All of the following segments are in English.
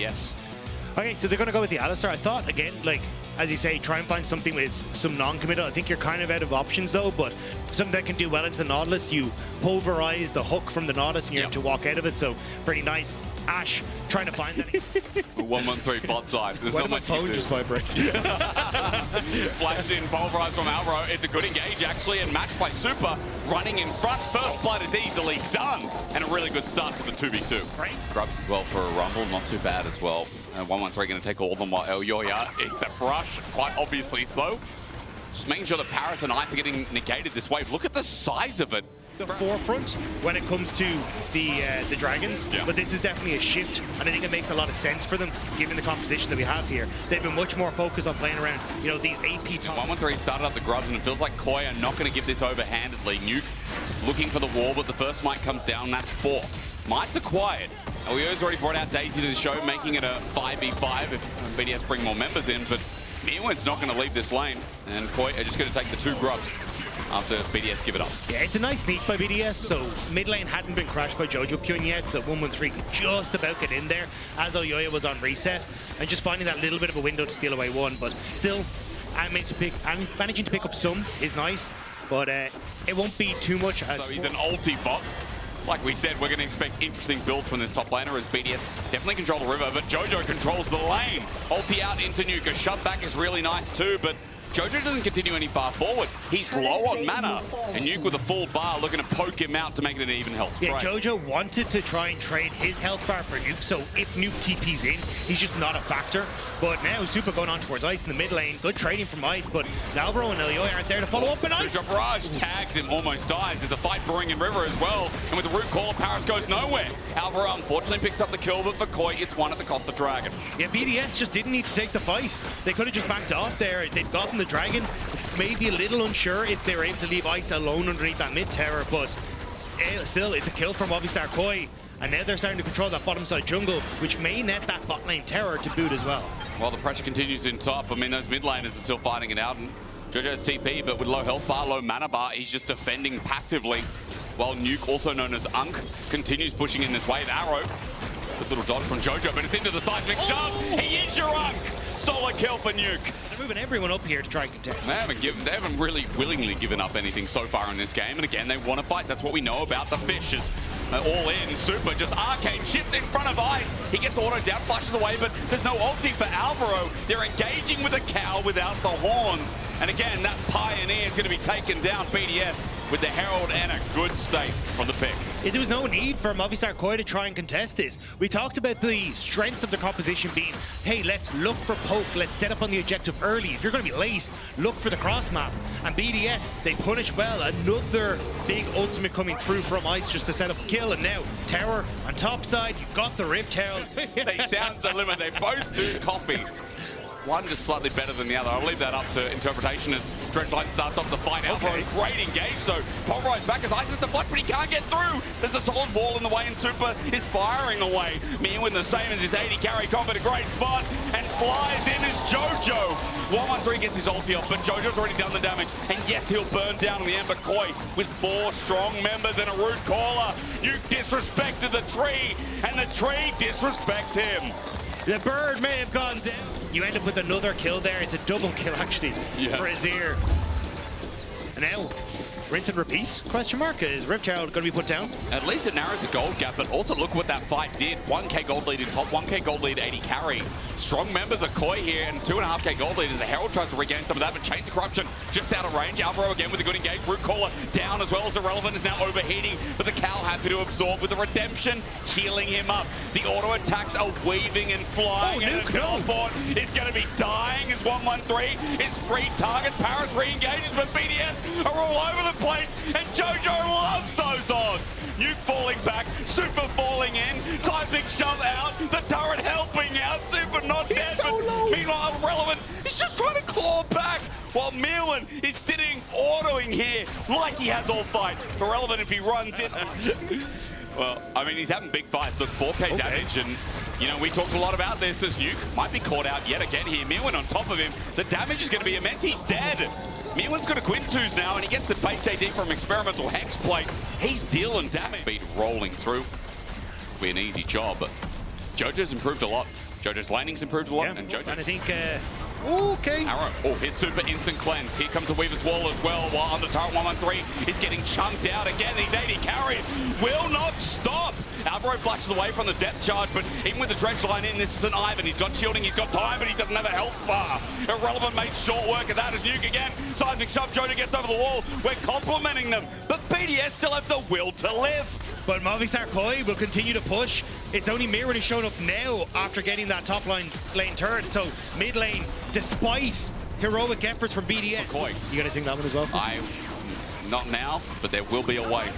BDS. Okay, so they're going to go with the Alistar. I thought, again, like, as you say, try and find something with some non-committal. I think you're kind of out of options, though, but something that can do well into the Nautilus. You pulverize the hook from the Nautilus, and you're able to walk out of it, so pretty nice. Ash trying to find that. 113 bot side. There's not much phone just vibrates. Flash in, pulverize from Alvaro. It's a good engage, actually, and matched by Super. Running in front. First blood is easily done. And a really good start for the 2v2. Great. Grubs as well for a Rumble. Not too bad as well. 113 going to take all of them while Elyoya, it's a brush, quite obviously so. Just making sure that Paris and Ice are getting negated this wave. Look at the size of it. The forefront when it comes to the Dragons, but this is definitely a shift, and I think it makes a lot of sense for them given the composition that we have here. They've been much more focused on playing around, you know, these AP top. 113 started up the Grubs, and it feels like KOI are not going to give this overhandedly. Nuke looking for the wall, but the first Might comes down, and that's 4. Might's acquired. Elyoya's already brought out Daisy to the show, making it a 5v5 if BDS bring more members in, but Mirwin's not going to leave this lane, and KOI are just going to take the 2 Grubs after BDS give it up. Yeah, it's a nice sneak by BDS, so mid lane hadn't been crashed by Jojo queuing yet, so 113 could just about get in there as Elyoya was on reset, and just finding that little bit of a window to steal away one, but still, managing to pick up some is nice, but it won't be too much. So he's an ulti bot. Like we said, we're going to expect interesting builds from this top laner as BDS definitely control the river, but Jojo controls the lane. Ulti out into Nuke. A shove back is really nice too, but Jojo doesn't continue any far forward. He's low on mana, and Nuke with a full bar looking to poke him out to make it an even health trade. Yeah, Jojo wanted to try and trade his health bar for Nuke, so if Nuke TP's in, he's just not a factor. But now Super going on towards Ice in the mid lane. Good trading from Ice, but Alvaro and Elyoya aren't there to follow up, and Ice. Barrage tags him, almost dies. There's a fight brewing in River as well, and with the root call, Paris goes nowhere. Alvaro unfortunately picks up the kill, but for KOI, it's 1 at the cost of Dragon. Yeah, BDS just didn't need to take the fight. They could have just backed off there. They'd gotten the Dragon. Maybe a little unsure if they were able to leave Ice alone underneath that mid tower, but still, it's a kill from Movistar KOI. And now they're starting to control that bottom side jungle, which may net that bot lane tower to boot as well. While the pressure continues in top, I mean, those mid laners are still fighting it out. And Jojo's TP, but with low health bar, low mana bar, he's just defending passively. While Nuke, also known as Unk, continues pushing in this wave. Arrow, good little dodge from Jojo, but it's into the seismic shove. He is your Unk! Solo kill for Nuke. They're moving everyone up here to try and contest. They haven't really willingly given up anything so far in this game. And again, they want to fight. That's what we know about the Fishes. All in, Super just arcane shift in front of Ice. He gets auto down, flushes away, but there's no ulti for Alvaro. They're engaging with a cow without the horns. And again, that Pioneer is going to be taken down. BDS with the Herald and a good state from the pick. There was no need for Movistar KOI to try and contest this. We talked about the strengths of the composition being, hey, let's look for poke, let's set up on the objective early. If you're going to be late, look for the cross map. And BDS, they punish well. Another big ultimate coming through from Ice just to set up a kill. And now, tower on top side, you've got the Rift Herald. They sound so limit. They both do copy. One just slightly better than the other. I'll leave that up to interpretation as Dredgelight starts off the fight. Alvaro, great engage though. Pulverize back as Ice is deflect, but he can't get through. There's a solid wall in the way, and Super is firing away. Mirwin the same as his 80 carry combat, a great spot, and flies in as Jojo. 113 gets his ulti off, but Jojo's already done the damage. And yes, he'll burn down on the Ember KOI with 4 strong members and a root caller. You disrespected the tree, and the tree disrespects him. The bird may have gone down. You end up with another kill there. It's a double kill, actually, for Azir. And now, rinse and repeat? Question mark. Is Rift Herald going to be put down? At least it narrows the gold gap, but also look what that fight did. 1k gold lead in top, 1k gold lead 80 carry. Strong members of KOI here, and 2.5k gold lead as the Herald tries to regain some of that, but Chains of Corruption just out of range. Alvaro again with a good engage. Root Caller down as well as Irrelevant is now overheating, but the cow happy to absorb with the Redemption healing him up. The auto attacks are weaving and flying, and the teleport is going to be dying as 113 is free target. Paris re-engages, but BDS are all over the place, and Jojo loves those odds. Nuke falling back, Super falling in, seismic shove out, the turret helping out, Super not dead, so but low. Meanwhile, Irrelevant is just trying to claw back, while Mirwin is sitting autoing here like he has all fight. Irrelevant if he runs in. Well, I mean, he's having big fights. Look, 4k damage, and, you know, we talked a lot about this as Nuke might be caught out yet again here. Mirwin on top of him. The damage is going to be immense. He's dead. Mirwin's got a Quintus now, and he gets the base AD from Experimental Hexplate. He's dealing damage. Speed rolling through. Be an easy job, but Jojo's improved a lot. Jojo's laning's improved a lot, Yeah, and Jojo. and I think, okay. Arrow, oh, hit super instant cleanse. Here comes the Weaver's Wall as well, while under turret 113 is getting chunked out again. These 80 carries will not stop. Alvaro flashes away from the depth charge, but even with the dredge line in, this is an Ivan. He's got shielding, he's got time, but he doesn't have a health bar. Irrelevant made short work of that as Nuke again. Seismic shove, Jojo gets over the wall. We're complimenting them, but BDS still have the will to live. But Movistar KazaLoLLCShighlights will continue to push. It's only Mirren who's shown up now after getting that top lane turret. So mid lane, despite heroic efforts from BDS. MKOI. You gonna sing that one as well? Not now, but there will be a way.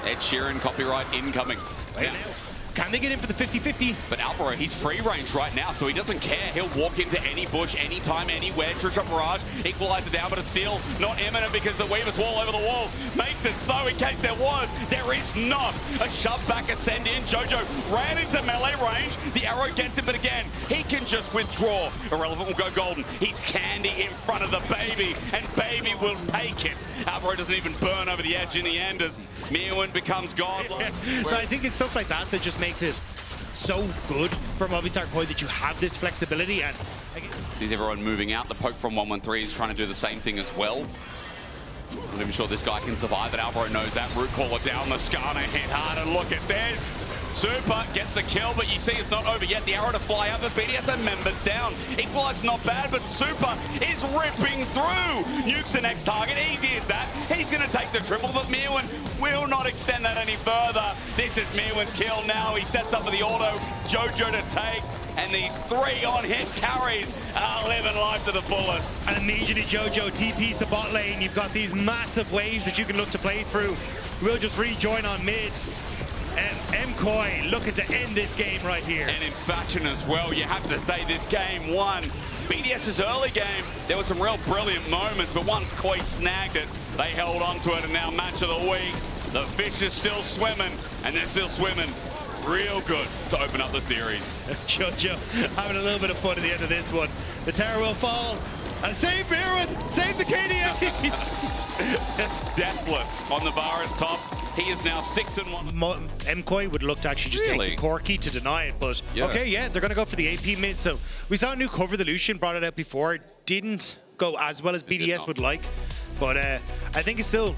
Ed Sheeran copyright incoming. Yes. Can they get in for the 50-50? But Alvaro, he's free range right now, so he doesn't care. He'll walk into any bush, anytime, anywhere. True shot barrage, equalizer down, but it's still not imminent because the Weaver's Wall over the wall makes it so in case there is not. A shove back, ascend in. Jojo ran into melee range. The arrow gets him, but again, he can just withdraw. Irrelevant will go golden. He's candy in front of the baby, and baby will take it. Alvaro doesn't even burn over the edge in the end as Mirren becomes god. So I think it's stuff like that that just makes it so good for Movistar KazaLoLLCShighlights that you have this flexibility. And sees everyone moving out. The poke from 113 is trying to do the same thing as well. I'm not even sure this guy can survive, but Alvaro knows that. Root caller down, the Skarner hit hard, and look at this. Super gets the kill, but you see it's not over yet. The arrow to fly out, the BDS and members down. Equalize not bad, but Super is ripping through. Nuke's the next target, easy as that. He's going to take the triple, but Mirren will not extend that any further. This is Mirren's kill now. He sets up for the auto. Jojo to take. And these 3 on-hit carries are living life to the fullest. And immediately Jojo TP's the bot lane. You've got these massive waves that you can look to play through. We'll just rejoin on mid. And MKOI looking to end this game right here. And in fashion as well, you have to say this game won. BDS's early game, there were some real brilliant moments, but once KOI snagged it, they held on to it, and now match of the week. The fish is still swimming, and they're still swimming real good to open up the series. Jojo having a little bit of fun at the end of this one. The tower will fall. And save Mirren! Save the KDA! Deathless on the Varus top. He is now 6-1. MKOI would look to actually just take the Corki to deny it, but okay, yeah, they're going to go for the AP mid. So we saw Nuke cover the Lucian, brought it out before. It didn't go as well as BDS would like, but I think it's still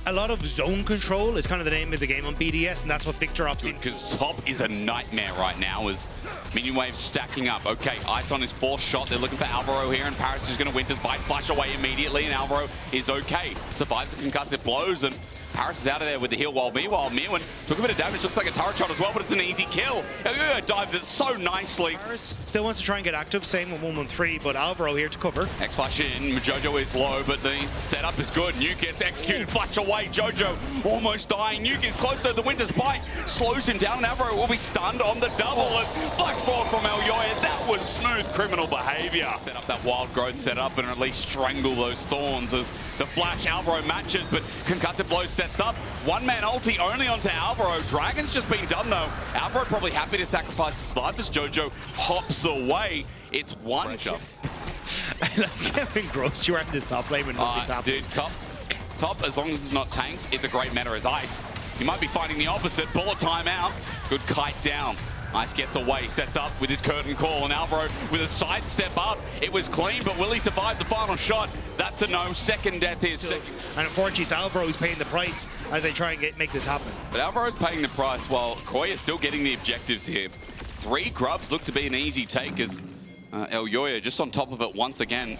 a lot of zone control is kind of the name of the game on BDS, and that's what Victor opts in. Because top is a nightmare right now as minion waves stacking up. Okay, Ice on his 4th shot. They're looking for Alvaro here, and Paris is going to Winter's Bite flash away immediately, and Alvaro is okay. Survives the concussive blows, and Paris is out of there with the heal, while meanwhile Mirren took a bit of damage. Looks like a turret shot as well, but it's an easy kill. Dives it so nicely. Paris still wants to try and get active, same with 113, but Alvaro here to cover. X-Flash in, Jojo is low, but the setup is good. Nuke gets executed, flash away. Jojo almost dying. Nuke is closer. The Winter's Bite slows him down, and Alvaro will be stunned on the double as flash forward from Elyoya. That was smooth criminal behavior. Set up that wild growth setup and at least strangle those thorns as the flash Alvaro matches, but concussive blow sets up. One-man ulti only onto Alvaro. Dragon's just been done though. Alvaro probably happy to sacrifice his life as Jojo hops away. It's one shot. I like how engrossed you are in this top lane when nothing's happening. Dude, top, as long as it's not tanks, it's a great meta as Ice. You might be finding the opposite. Bullet time out. Good kite down. Ice gets away, sets up with his curtain call, and Alvaro with a side step up. It was clean, but will he survive the final shot? That's a no. Second death here. And unfortunately, it's Alvaro who's paying the price as they try and make this happen. But Alvaro's paying the price while KOI is still getting the objectives here. 3 grubs look to be an easy take as Elyoya just on top of it once again.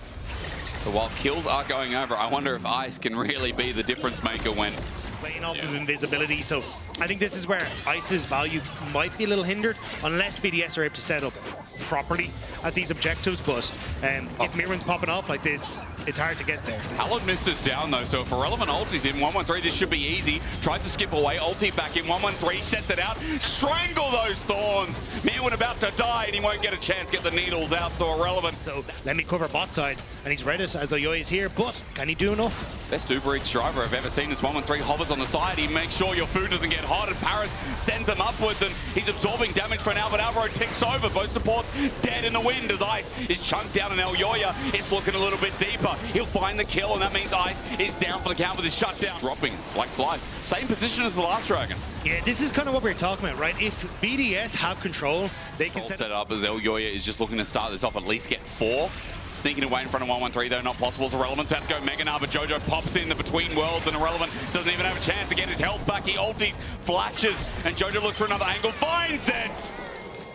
So while kills are going over, I wonder if Ice can really be the difference maker when playing off of invisibility. So I think this is where Ice's value might be a little hindered unless BDS are able to set up properly at these objectives. But if Mirren's popping off like this, it's hard to get there. Hallowed missed us down though, so if Irrelevant ulti's in 113, this should be easy. Tries to skip away, ulti back in 113, sets it out, strangle those thorns. Mirren about to die and he won't get a chance to get the needles out, so Irrelevant. So let me cover bot side, and he's read it as Elyoya is here, but can he do enough? Best Uber Eats driver I've ever seen is 113, hovers on the side. He makes sure your food doesn't get hot, and Paris sends him upwards, and he's absorbing damage for now, but Alvaro ticks over. Both supports dead in the wind as Ice is chunked down, and Elyoya is looking a little bit deeper. Super. He'll find the kill, and that means Ice is down for the count with his shutdown. Dropping like flies. Same position as the last Dragon. Yeah, this is kind of what we're talking about, right? If BDS have control, they can set it up as Elyoya is just looking to start this off, at least get 4. Sneaking away in front of 113, though, not possible. It's Irrelevant's about to go Mega Gnar, but Jojo pops in the Between Worlds, and Irrelevant doesn't even have a chance to get his health back. He ulties, flashes, and Jojo looks for another angle, finds it!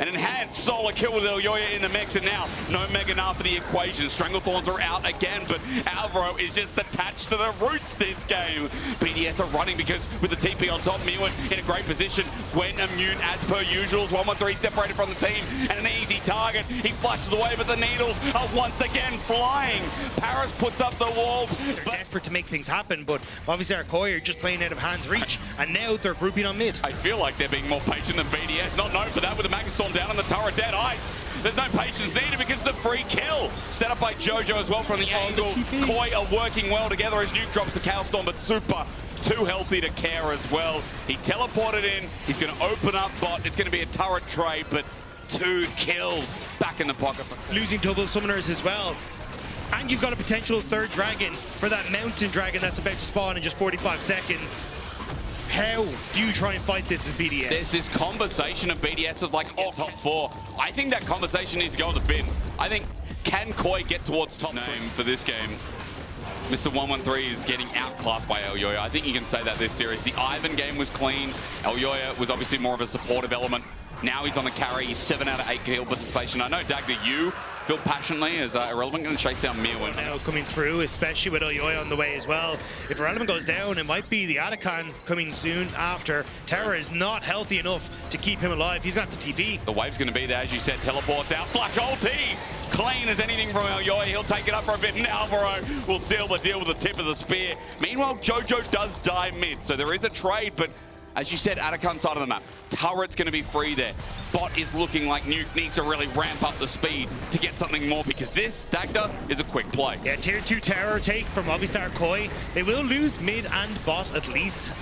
An enhanced solo kill with Elyoya in the mix, and now no Mega Gnar for the equation. Stranglethorns are out again, but Alvaro is just attached to the roots this game. BDS are running because with the TP on top, Miwin in a great position, went immune as per usual. 113 separated from the team, and an easy target. He flashes away, but the needles are once again flying. Paris puts up the wall. They're desperate to make things happen, but Movistar KazaLoLLCShighlights are just playing out of hand's reach, and now they're grouping on mid. I feel like they're being more patient than BDS. Not known for that with the Magnus down on the turret, dead Ice. There's no patience needed because it's a free kill. Set up by Jojo as well from the angle. Koi are working well together as Nuke drops the Chaos Storm, but Super too healthy to care as well. He teleported in. He's going to open up bot. It's going to be a turret trade, but 2 kills back in the pocket. Losing double summoners as well. And you've got a potential 3rd dragon for that mountain dragon that's about to spawn in just 45 seconds. How do you try and fight this as BDS? There's this conversation of BDS of like, oh, top 4. I think that conversation needs to go in the bin. I think, can Koi get towards top name for this game? Mr. 113 is getting outclassed by Elyoya. I think you can say that this series. The Ivan game was clean. Elyoya was obviously more of a supportive element. Now he's on the carry. He's 7 out of 8 kill participation. I know, Dagda, you feel passionately as Irrelevant going to chase down Miwin. Now coming through, especially with Elyoya on the way as well. If Irrelevant goes down, it might be the Atakan coming soon after. Terra is not healthy enough to keep him alive. He's going to have to TP. The wave's going to be there, as you said. Teleports out. Flash ulti! Clean as anything from Elyoya. He'll take it up for a bit, and Alvaro will seal the deal with the tip of the spear. Meanwhile, Jojo does die mid, so there is a trade, but as you said, Atakan side of the map. Turret's going to be free there. Bot is looking like Nuke needs to really ramp up the speed to get something more, because this, Dagda, is a quick play. Yeah, tier 2 terror take from Movistar KazaLoLLCShighlights. They will lose mid and bot at least,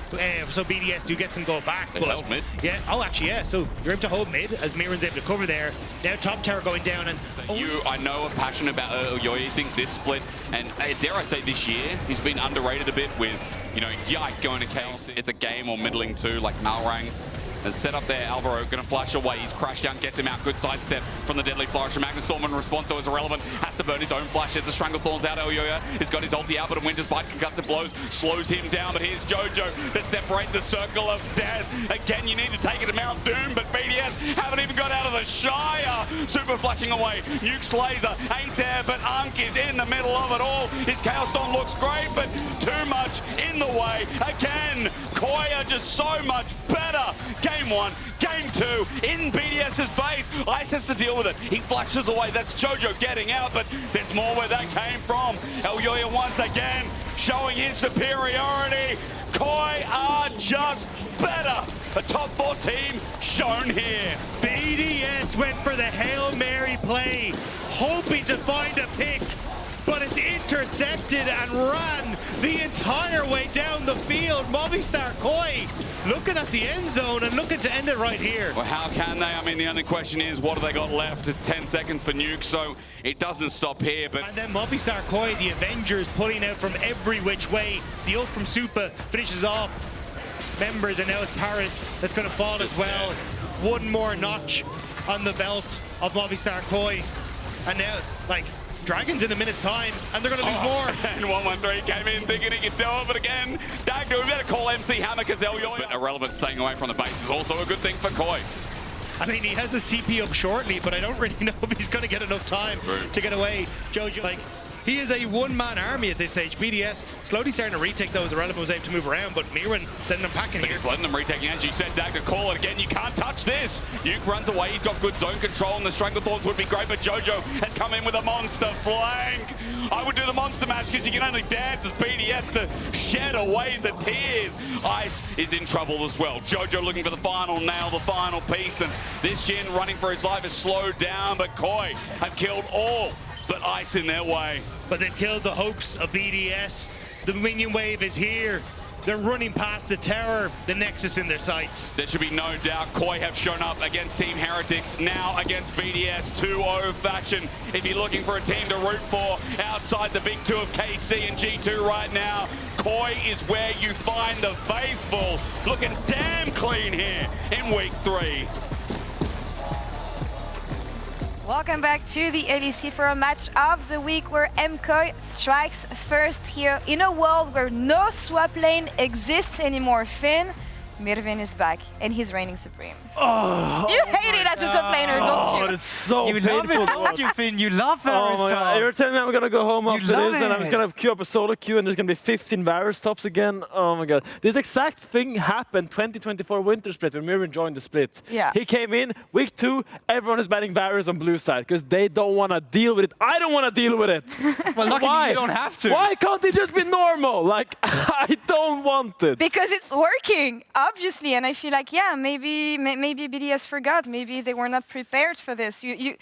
so BDS do get some go back. They held mid. Yeah, oh actually, yeah, so you're able to hold mid as Miran's able to cover there. Now top tower going down, and you, I know, are passionate about Elyoya. You think this split, and dare I say this year, he's been underrated a bit with, you know, Yike going to Chaos. It's a game or middling too, like Malrang. Has set up there, Alvaro going to flash away. He's crashed down, gets him out. Good sidestep from the Deadly Flourish. Magnus Storm in response, so it's Irrelevant. Has to burn his own flash. The Stranglethorns out. Elyoya has got his ulti out, but a Winter's Bite concussive blows slows him down. But here's Jojo to separate the circle of death. Again, you need to take it to Mount Doom, but BDS haven't even got out of the Shire. Super flashing away. Nuke's laser ain't there, but Ankh is in the middle of it all. His Chaos Storm looks great, but too much in the way. Again, Koi are just so much better. Game 1, game 2, in BDS's face. Ice has to deal with it. He flashes away. That's Jojo getting out, but there's more where that came from. Elyoya once again showing his superiority. Koi are just better. A top 4 team shown here. BDS went for the Hail Mary play, hoping to find a pick, but it's intercepted and ran the entire way down the field. Movistar KazaLoLLCShighlights looking at the end zone and looking to end it right here. Well, how can they? I mean, the only question is, what have they got left? It's 10 seconds for Nuke, so it doesn't stop here. But and then Movistar KazaLoLLCShighlights, the Avengers, pulling out from every which way. The ult from Supa finishes off members, and now it's Paris that's going to fall as well. One more notch on the belt of Movistar KazaLoLLCShighlights. And now, like, Dragons in a minute's time, and they're going to lose more. And 113 came in thinking he could do it, but again, Dagda, we better call MC Hammer because Elyoya. But Irrelevant staying away from the base is also a good thing for Koi. I mean, he has his TP up shortly, but I don't really know if he's going to get enough time to get away. Jojo, like, he is a one-man army at this stage. BDS slowly starting to retake those. Irrelevant was able to move around, but Miran sending them packing here. He's letting them retake. As you said, Dagda, call it again. You can't touch this. Nuke runs away. He's got good zone control, and the Stranglethorns would be great, but Jojo has come in with a monster flank. I would do the monster match because you can only dance as BDS to shed away the tears. Ice is in trouble as well. Jojo looking for the final nail, the final piece, and this Jin running for his life is slowed down, but Koi have killed all but Ice in their way. But they've killed the hopes of BDS. The minion wave is here. They're running past the tower, the Nexus in their sights. There should be no doubt KOI have shown up against Team Heretics, now against BDS 2-0 fashion. If you're looking for a team to root for outside the big two of KC and G2 right now, KOI is where you find the faithful. Looking damn clean here in week 3. Welcome back to the LEC for a match of the week where MKOI strikes first here in a world where no swap lane exists anymore. Finn, Mirvin is back and he's reigning supreme. Oh, you hate it as a top laner, don't you? Oh, it's so you painful. love it, don't you, Finn? You love Varus Oh my God. top. Every time I'm gonna go home after love this and I'm just gonna queue up a solo queue and there's gonna be 15 Varus tops again. Oh my God. This exact thing happened 2024 winter split when Mirren joined the split. Yeah. He came in, week 2, everyone is banning Varus on blue side because they don't wanna deal with it. I don't wanna deal with it. Well, luckily Why? you don't have to. Why can't it just be normal? Like, I don't want it. Because it's working, obviously, and I feel like, yeah, maybe BDS forgot. Maybe they were not prepared for this. You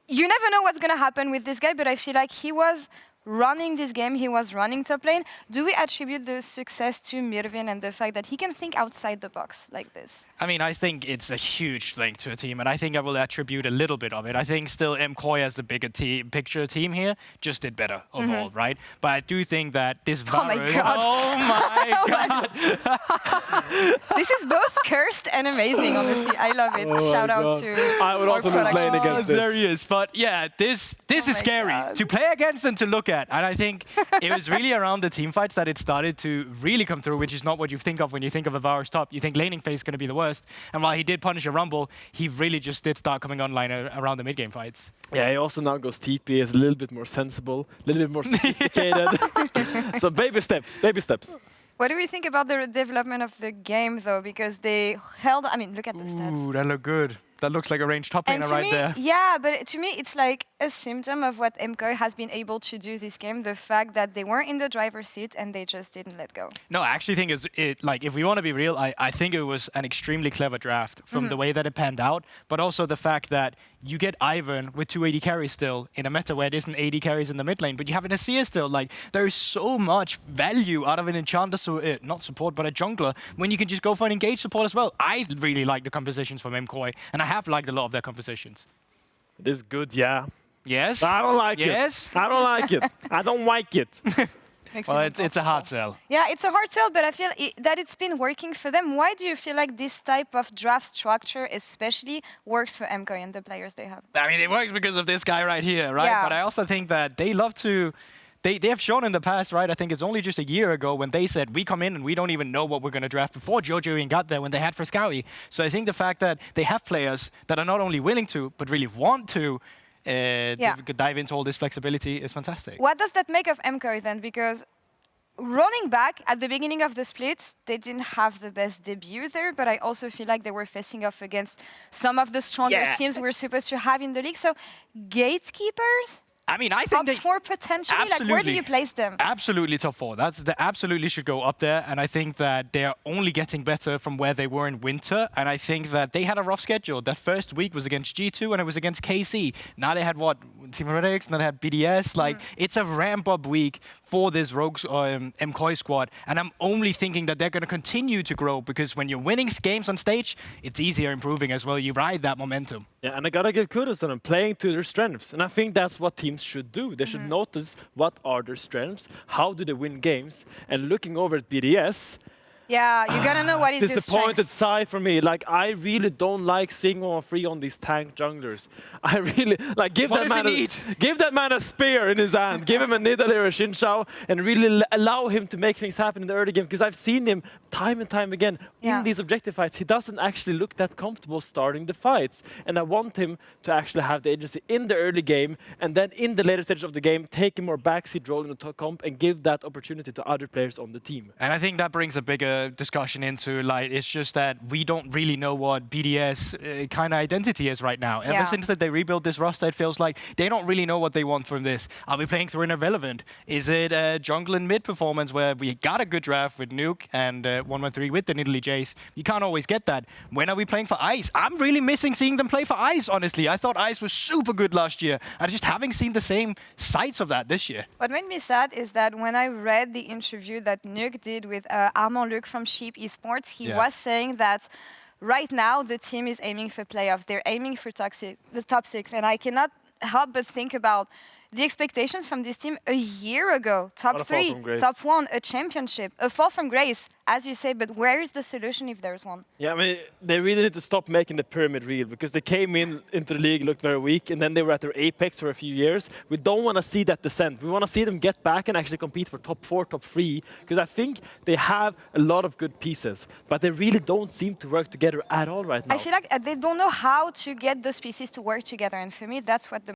never know what's going to happen with this guy, but I feel like he was running this game, he was running top lane. Do we attribute the success to Mirvin and the fact that he can think outside the box like this? I mean, I think it's a huge link to a team, and I think I will attribute a little bit of it. I think still MKOI as the bigger picture team here just did better overall, right? But I do think that this Varus... Oh my God. This is both cursed and amazing, honestly. I love it. Oh Shout my out God. to I would also lose lane against this. There he is. But yeah, this is my scary God. to play against and to look at. And I think it was really around the team fights that it started to really come through, which is not what you think of when you think of a Varus top. You think laning phase is going to be the worst. And while he did punish a Rumble, he really just did start coming online around the mid-game fights. Yeah, he also now goes TP, is a little bit more sensible, a little bit more sophisticated. So baby steps, baby steps. What do we think about the development of the game, though? Because they held... I mean, look at the stats. Ooh, that looked good. That looks like a ranged top And laner to right me, there. yeah, but to me, it's like a symptom of what MKOI has been able to do this game. The fact that they weren't in the driver's seat and they just didn't let go. No, I actually think like if we want to be real, I think it was an extremely clever draft from the way that it panned out, but also the fact that you get Ivan with 280 carries still in a meta where it isn't 80 carries in the mid lane, but you have an Asir still. Like there is so much value out of an enchanter, not support, but a jungler when you can just go for an engage support as well. I really like the compositions from MKOI, and I have liked a lot of their compositions. It is good, yeah. Yes. I don't like it. Yes. I don't like it. I don't like it. Well, it's a hard sell. Yeah, it's a hard sell, but I feel that it's been working for them. Why do you feel like this type of draft structure especially works for MKOI and the players they have? I mean, it works because of this guy right here, right? Yeah. But I also think that they love to... They have shown in the past, right? I think it's only just a year ago when they said, we come in and we don't even know what we're going to draft before Jojo even got there when they had Frescowi. So I think the fact that they have players that are not only willing to, but really want to dive into all this flexibility is fantastic. What does that make of MKOI then? Because running back at the beginning of the split, they didn't have the best debut there, but I also feel like they were facing off against some of the strongest teams we're supposed to have in the league. So gatekeepers? I mean, I think Top 4 potentially? Like, where do you place them? Absolutely top 4. They absolutely should go up there. And I think that they're only getting better from where they were in winter. And I think that they had a rough schedule. Their first week was against G2 and it was against KC. Now they had what? Team Heretics, now they had BDS. Like, it's a ramp-up week for this Rogues MKOI squad. And I'm only thinking that they're going to continue to grow because when you're winning games on stage, it's easier improving as well. You ride that momentum. Yeah, and I gotta give kudos to them, playing to their strengths. And I think that's what teams should do. They should notice what are their strengths, how do they win games, and looking over at BDS, Yeah, you gotta know what is your disappointed strength. side for me. Like, I really don't like seeing 1-3 on these tank junglers. I really like give that man a spear in his hand, give him a Nidalee or a Xinqiao, and really allow him to make things happen in the early game. Because I've seen him time and time again in these objective fights. He doesn't actually look that comfortable starting the fights, and I want him to actually have the agency in the early game, and then in the later stages of the game, take a more backseat role in the top comp and give that opportunity to other players on the team. And I think that brings a bigger the discussion into, like, it's just that we don't really know what BDS kind of identity is right now. Ever since that they rebuilt this roster, it feels like they don't really know what they want from this. Are we playing through an irrelevant? Is it a jungle and mid performance where we got a good draft with Nuke and 113 with the Nidalee Jace? You can't always get that. When are we playing for Ice? I'm really missing seeing them play for Ice, honestly. I thought Ice was super good last year. I just haven't seen the same sights of that this year. What made me sad is that when I read the interview that Nuke did with Armand Luc from Sheep Esports, he was saying that right now the team is aiming for playoffs. They're aiming for top six, and I cannot help but think about the expectations from this team a year ago. Top 3, top 1, a championship, a fall from grace, as you say, but where is the solution if there's one? Yeah, I mean, they really need to stop making the pyramid real, because they came into the league, looked very weak, and then they were at their apex for a few years. We don't want to see that descent. We want to see them get back and actually compete for top 4, top 3, because I think they have a lot of good pieces, but they really don't seem to work together at all right now. I feel like they don't know how to get those pieces to work together, and for me, that's what the